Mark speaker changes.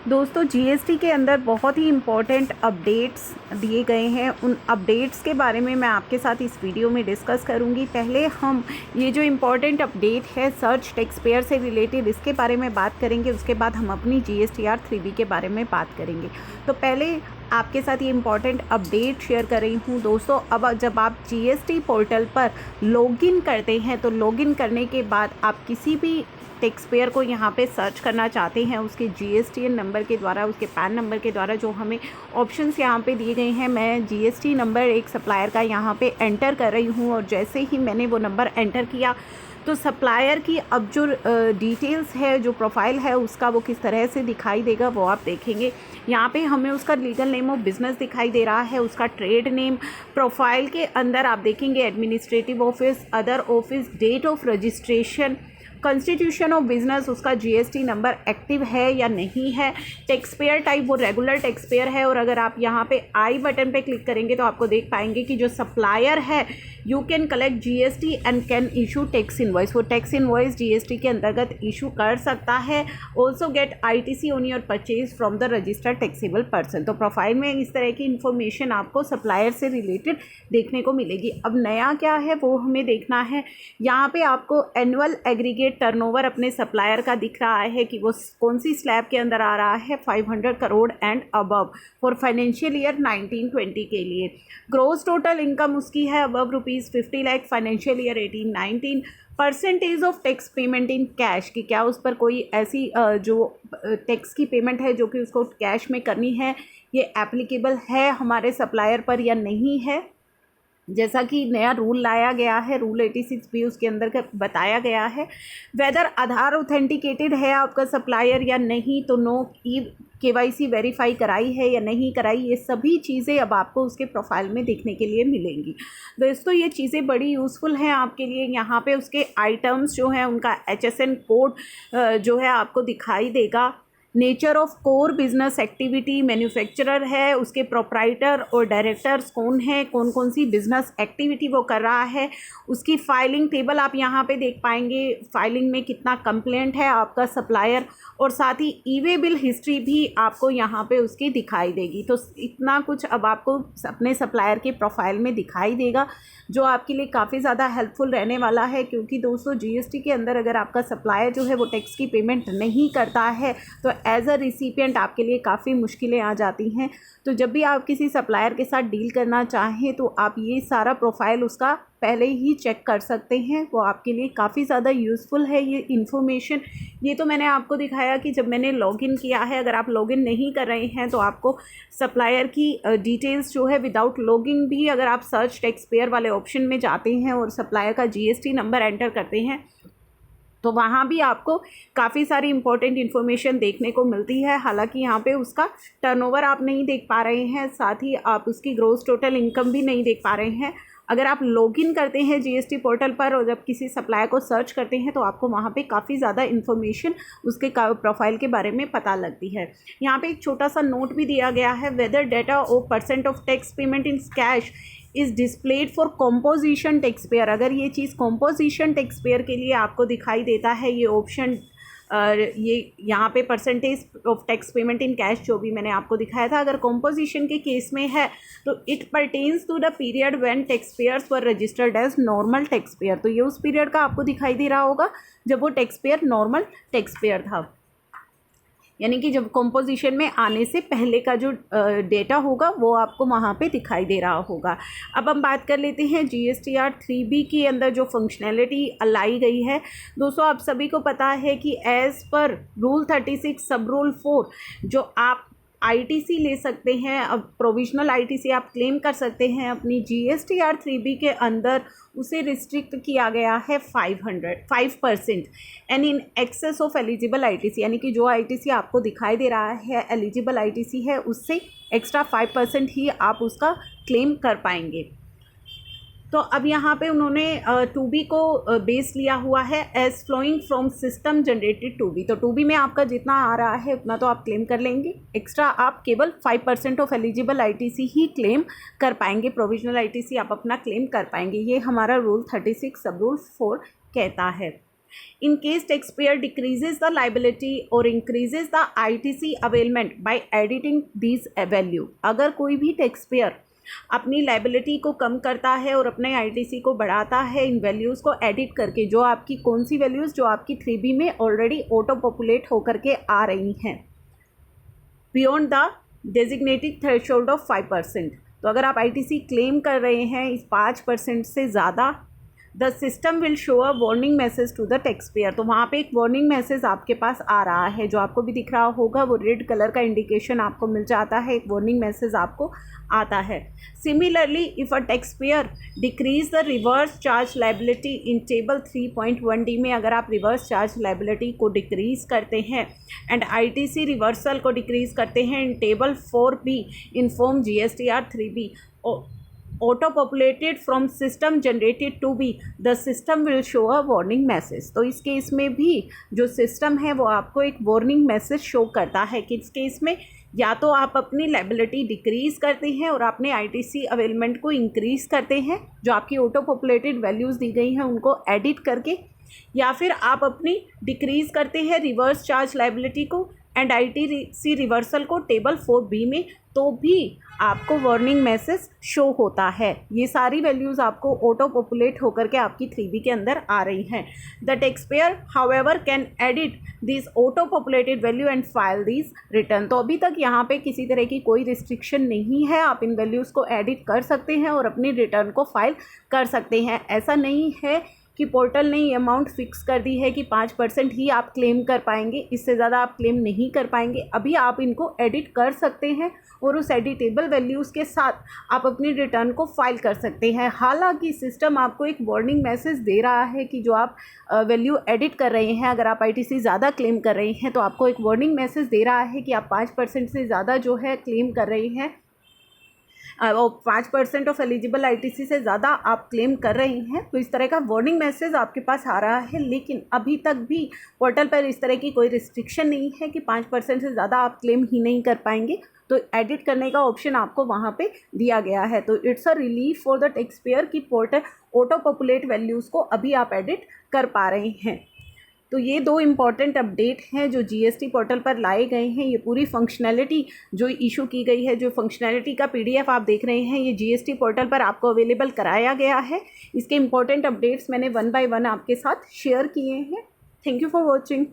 Speaker 1: दोस्तों जीएसटी के अंदर बहुत ही इम्पॉर्टेंट अपडेट्स दिए गए हैं। उन अपडेट्स के बारे में मैं आपके साथ इस वीडियो में डिस्कस करूंगी। पहले हम ये जो इम्पॉर्टेंट अपडेट है सर्च टैक्स पेयर से रिलेटेड, इसके बारे में बात करेंगे। उसके बाद हम अपनी GSTR 3B के बारे में बात करेंगे। तो पहले आपके साथ ये इम्पॉर्टेंट अपडेट शेयर कर रही हूँ। दोस्तों अब जब आप GST पोर्टल पर लॉगिन करते हैं तो लॉगिन करने के बाद आप किसी भी टैक्स पेयर को यहाँ पे सर्च करना चाहते हैं, उसके GSTN नंबर के द्वारा, उसके पैन नंबर के द्वारा जो हमें ऑप्शंस यहाँ पे दिए गए हैं, मैं GST नंबर एक सप्लायर का यहाँ पे एंटर कर रही हूँ। और जैसे ही मैंने वो नंबर एंटर किया तो सप्लायर की अब जो डिटेल्स है, जो प्रोफाइल है उसका, वो किस तरह से दिखाई देगा वो आप देखेंगे। यहाँ पे हमें उसका लीगल नेम ऑफ बिज़नेस दिखाई दे रहा है, उसका ट्रेड नेम, प्रोफाइल के अंदर आप देखेंगे administrative office, other office, date of registration, constitution of business, उसका GST नंबर एक्टिव है या नहीं है, टैक्स पेयर टाइप वो रेगुलर टैक्स पेयर है। और अगर आप यहाँ पे आई बटन पे क्लिक करेंगे तो आपको देख पाएंगे कि जो सप्लायर है you can collect GST and can issue tax invoice, वो टैक्स इनवॉइस GST के अंतर्गत इशू कर सकता है। Also get ITC on your purchase from the registered taxable person. तो प्रोफाइल में इस तरह की इन्फॉर्मेशन आपको सप्लायर से रिलेटेड देखने को मिलेगी। अब नया क्या है वो हमें देखना है। यहाँ पे आपको एनुअल एग्रीगेट टर्नओवर अपने सप्लायर का दिख रहा है कि वो कौन सी स्लैब के अंदर आ रहा है, 500 crore and above for financial year 19-20 के लिए। ग्रोस टोटल इनकम उसकी है above ₹50 lakh, financial year 18-19। Percentage of tax payment in cash, कि क्या उस पर कोई ऐसी जो टैक्स की पेमेंट है जो कि उसको कैश में करनी है, ये एप्लीकेबल है हमारे सप्लायर पर या नहीं है। जैसा कि नया रूल लाया गया है, रूल 86 भी उसके अंदर का बताया गया है। वेदर आधार ऑथेंटिकेटेड है आपका सप्लायर या नहीं, तो नो KYC वेरीफाई कराई है या नहीं कराई, ये सभी चीज़ें अब आपको उसके प्रोफाइल में देखने के लिए मिलेंगी। दोस्तों ये चीज़ें बड़ी यूज़फुल हैं आपके लिए। यहाँ पे उसके आइटम्स जो हैं उनका HSN कोड जो है आपको दिखाई देगा। Nature of core business activity, manufacturer है, उसके प्रोप्राइटर और डायरेक्टर्स कौन है, कौन कौन सी बिजनेस एक्टिविटी वो कर रहा है, उसकी फाइलिंग टेबल आप यहाँ पे देख पाएंगे, फाइलिंग में कितना कंप्लेंट है आपका सप्लायर, और साथ ही ईवे बिल हिस्ट्री भी आपको यहाँ पे उसकी दिखाई देगी। तो इतना कुछ अब आपको अपने सप्लायर के प्रोफाइल में दिखाई देगा, जो आपके लिए काफ़ी ज़्यादा हेल्पफुल रहने वाला है। क्योंकि दोस्तों GST के अंदर अगर आपका सप्लायर जो है वो टैक्स की पेमेंट नहीं करता है तो एज अ रिसिपिएंट आपके लिए काफ़ी मुश्किलें आ जाती हैं। तो जब भी आप किसी सप्लायर के साथ डील करना चाहें तो आप ये सारा प्रोफाइल उसका पहले ही चेक कर सकते हैं, वो आपके लिए काफ़ी ज़्यादा यूज़फुल है ये इन्फॉर्मेशन। ये तो मैंने आपको दिखाया कि जब मैंने लॉगिन किया है। अगर आप लॉगिन नहीं कर रहे हैं तो आपको सप्लायर की डिटेल्स जो है विदाउट लॉगिन भी, अगर आप सर्च टैक्स पेयर वाले ऑप्शन में जाते हैं और सप्लायर का GST नंबर एंटर करते हैं तो वहाँ भी आपको काफ़ी सारी इंपॉर्टेंट इन्फॉर्मेशन देखने को मिलती है। हालांकि यहाँ पे उसका टर्नओवर आप नहीं देख पा रहे हैं, साथ ही आप उसकी ग्रोस टोटल इनकम भी नहीं देख पा रहे हैं। अगर आप लॉगिन करते हैं GST पोर्टल पर और जब किसी सप्लायर को सर्च करते हैं तो आपको वहाँ पे काफ़ी ज़्यादा इन्फॉर्मेशन उसके प्रोफाइल के बारे में पता लगती है। यहाँ पे एक छोटा सा नोट भी दिया गया है, whether data of percent of tax payment in cash is displayed for composition tax payer. अगर ये चीज़ कॉम्पोजिशन टैक्स पेयर के लिए आपको दिखाई देता है ये ऑप्शन, ये यहाँ पे percentage of tax payment in cash जो भी मैंने आपको दिखाया था, अगर कॉम्पोजिशन के केस में है तो it pertains to the period when tax payers were registered as normal tax pair. तो ये उस पीरियड का आपको दिखाई दे रहा होगा जब वो tax payer normal tax pair था, यानी कि जब कॉम्पोजिशन में आने से पहले का जो डेटा होगा वो आपको वहाँ पे दिखाई दे रहा होगा। अब हम बात कर लेते हैं GSTR 3B के अंदर जो फंक्शनैलिटी लाई गई है। दोस्तों आप सभी को पता है कि एज़ पर रूल 36 सब रूल 4 जो आप ITC ले सकते हैं, अब प्रोविजनल ITC आप क्लेम कर सकते हैं अपनी GSTR 3B के अंदर, उसे रिस्ट्रिक्ट किया गया है 5% and in excess of eligible ITC, यानी कि जो ITC आपको दिखाई दे रहा है एलिजिबल ITC है, उससे एक्स्ट्रा 5% ही आप उसका क्लेम कर पाएंगे। तो अब यहाँ पे उन्होंने 2B को बेस लिया हुआ है as flowing from system generated 2B। तो 2B में आपका जितना आ रहा है उतना तो आप क्लेम कर लेंगे, एक्स्ट्रा आप केवल 5% of eligible ITC he claim कर पाएंगे, प्रोविजनल ITC आप अपना क्लेम कर पाएंगे। ये हमारा रूल 36 सब रूल 4 कहता है। In case taxpayer decreases the liability or increases the ITC availment by editing these value, अगर कोई भी taxpayer अपनी लाइबिलिटी को कम करता है और अपने आईटीसी को बढ़ाता है इन वैल्यूज़ को एडिट करके, जो आपकी कौन सी वैल्यूज़ जो आपकी 3B में ऑलरेडी ऑटो पॉपुलेट होकर के आ रही हैं beyond the designated threshold of 5%। तो अगर आप आईटीसी क्लेम कर रहे हैं इस 5% से ज़्यादा, the system will show a warning message to the tax payer. तो वहाँ पे एक वार्निंग मैसेज आपके पास आ रहा है, जो आपको भी दिख रहा होगा, वो रेड कलर का इंडिकेशन आपको मिल जाता है, एक वार्निंग मैसेज आपको आता है। Similarly if a tax payer decrease the reverse charge liability in table 3.1D में, अगर आप रिवर्स चार्ज लाइबिलिटी को डिक्रीज करते हैं एंड आईटीसी रिवर्सल को डिक्रीज करते हैं इन table 4B in form GSTR 3B auto populated from system generated to be, the system will show a warning message। तो इस केस में भी जो सिस्टम है वो आपको एक वार्निंग मैसेज शो करता है कि इस केस में या तो आप अपनी लाइबिलिटी डिक्रीज़ करते हैं और अपने आईटीसी अवेलमेंट को इंक्रीज़ करते हैं, जो आपकी ऑटो पॉपुलेटेड वैल्यूज़ दी गई हैं उनको एडिट करके, या फिर आप अपनी डिक्रीज़ करते हैं रिवर्स चार्ज लाइबिलिटी को एंड आईटीसी रिवर्सल को टेबल 4B में, तो भी आपको वार्निंग मैसेज शो होता है। ये सारी वैल्यूज़ आपको ऑटो पॉपुलेट होकर के आपकी 3B के अंदर आ रही हैं। The tax payer however can edit this auto populated value and file this return. तो अभी तक यहाँ पे किसी तरह की कोई रिस्ट्रिक्शन नहीं है, आप इन वैल्यूज़ को एडिट कर सकते हैं और अपनी रिटर्न को फाइल कर सकते हैं। ऐसा नहीं है कि पोर्टल ने ये अमाउंट फिक्स कर दी है कि 5% ही आप क्लेम कर पाएंगे, इससे ज़्यादा आप क्लेम नहीं कर पाएंगे। अभी आप इनको एडिट कर सकते हैं और उस एडिटेबल वैल्यूज़ के साथ आप अपनी रिटर्न को फाइल कर सकते हैं। हालांकि सिस्टम आपको एक वार्निंग मैसेज दे रहा है कि जो आप वैल्यू एडिट कर रहे हैं, अगर आप आईटीसी ज़्यादा क्लेम कर रहे हैं तो आपको एक वार्निंग मैसेज दे रहा है कि आप 5% से ज़्यादा जो है क्लेम कर रहे हैं, और 5% ऑफ एलिजिबल आईटीसी से ज़्यादा आप क्लेम कर रहे हैं। तो इस तरह का वार्निंग मैसेज आपके पास आ रहा है, लेकिन अभी तक भी पोर्टल पर इस तरह की कोई रिस्ट्रिक्शन नहीं है कि 5% से ज़्यादा आप क्लेम ही नहीं कर पाएंगे। तो एडिट करने का ऑप्शन आपको वहाँ पे दिया गया है। तो it's a relief for the tax payer कि पोर्टल ऑटो पॉपुलेट वैल्यूज़ को अभी आप एडिट कर पा रहे हैं। तो ये 2 इम्पॉर्टेंट अपडेट हैं जो जीएसटी पोर्टल पर लाए गए हैं। ये पूरी फंक्शनैलिटी जो इशू की गई है, जो फंक्शनैलिटी का PDF आप देख रहे हैं, ये जीएसटी पोर्टल पर आपको अवेलेबल कराया गया है। इसके इम्पॉर्टेंट अपडेट्स मैंने 1 बाय 1 आपके साथ शेयर किए हैं। Thank you for watching.